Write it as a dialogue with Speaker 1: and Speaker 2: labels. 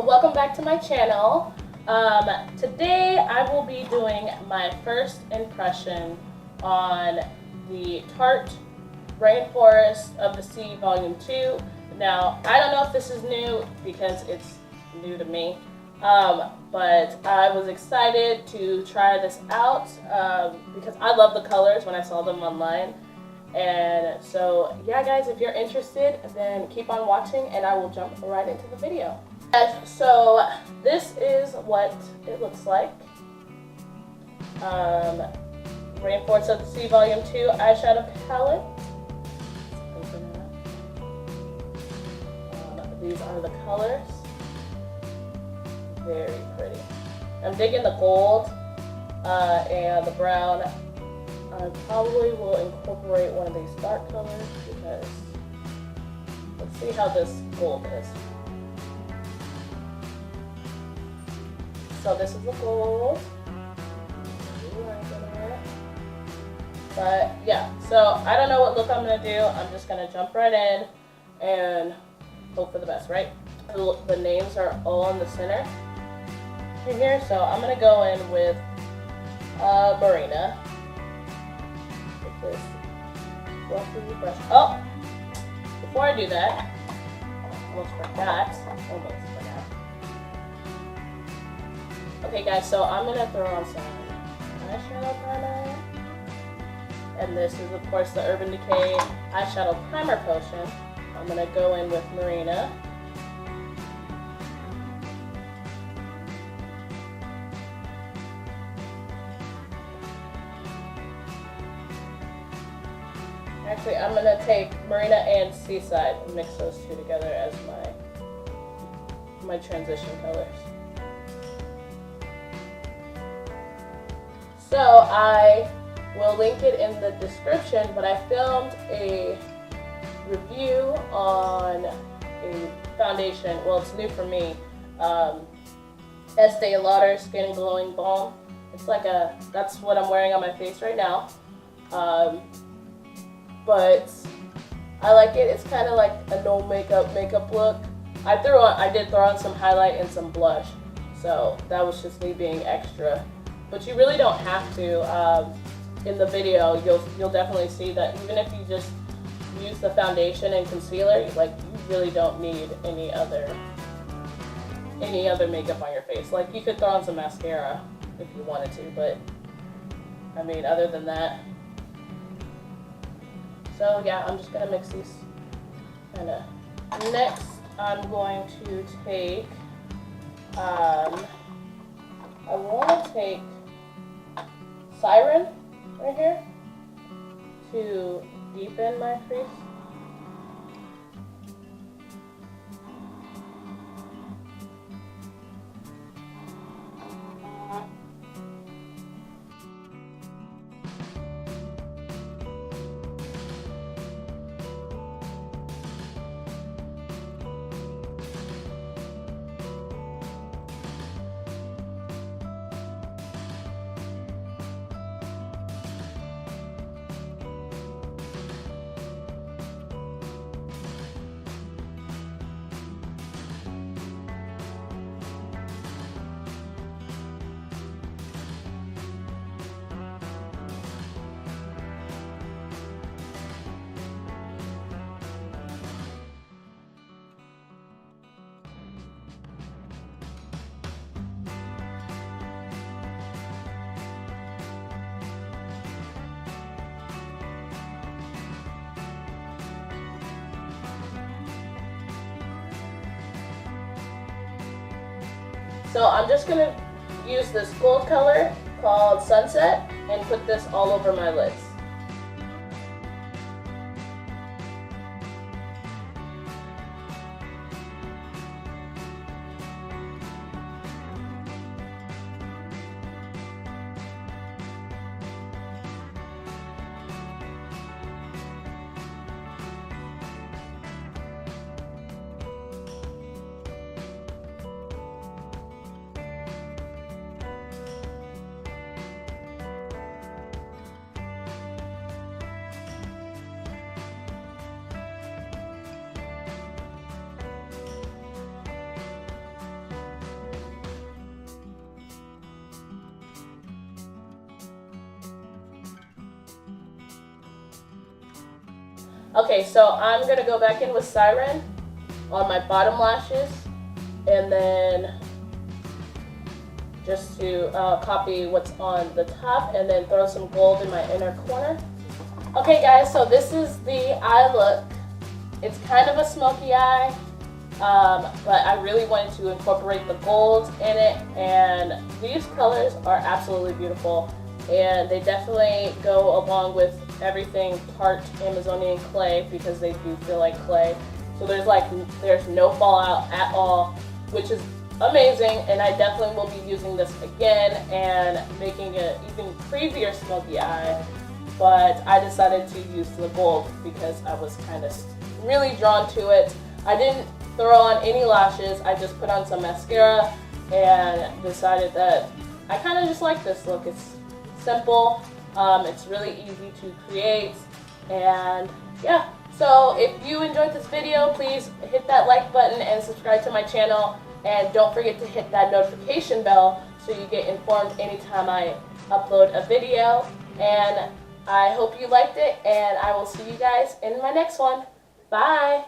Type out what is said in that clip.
Speaker 1: welcome back to my channel. Today I will be doing my first impression on the Tarte Rainforest of the Sea Volume 2. Now, I don't know if this is new because it's new to me, but I was excited to try this out because I love the colors when I saw them online. And so, yeah guys, if you're interested, then keep on watching and I will jump right into the video. So, this is what it looks like. Rainforest of the Sea Volume 2 eyeshadow palette. These are the colors. Very pretty. I'm digging the gold and the brown. I probably will incorporate one of these dark colors because let's see how this gold is. So this is the gold. But yeah, so I don't know what look I'm going to do. I'm just going to jump right in and hope for the best, right? The names are all in the center here, so I'm going to go in with Marina. This fluffy brush. Oh, before I do that, almost forgot. Okay, guys, so I'm gonna throw on some eyeshadow primer, and this is of course the Urban Decay eyeshadow primer potion. I'm gonna go in with Marina. Actually, I'm gonna take Marina and Seaside and mix those two together as my transition colors. So I will link it in the description, but I filmed a review on a foundation. Well, it's new for me. Estee Lauder Skin Glowing Balm. It's like that's what I'm wearing on my face right now. But I like it. It's kind of like a no makeup look. I did throw on some highlight and some blush, so that was just me being extra. But you really don't have to. In the video, you'll definitely see that even if you just use the foundation and concealer, like you really don't need any other makeup on your face. Like you could throw on some mascara if you wanted to, but I mean, other than that. So yeah, I'm just gonna mix these kind of. Next, I'm going to take, I want to take Siren right here to deepen my crease. So I'm just going to use this gold color called Sunset and put this all over my lids. Okay, so I'm going to go back in with Siren on my bottom lashes, and then just to copy what's on the top, and then throw some gold in my inner corner. Okay guys, so this is the eye look. It's kind of a smoky eye, but I really wanted to incorporate the gold in it, and these colors are absolutely beautiful, and they definitely go along with everything Tarte Amazonian clay, because they do feel like clay. So there's no fallout at all, which is amazing, and I definitely will be using this again and making an even creepier smoky eye. But I decided to use the gold because I was kind of really drawn to it. I didn't throw on any lashes, I just put on some mascara and decided that I kind of just like this look. It's simple, it's really easy to create, and yeah. So if you enjoyed this video, please hit that like button and subscribe to my channel, and don't forget to hit that notification bell so you get informed anytime I upload a video. And I hope you liked it, and I will see you guys in my next one. Bye!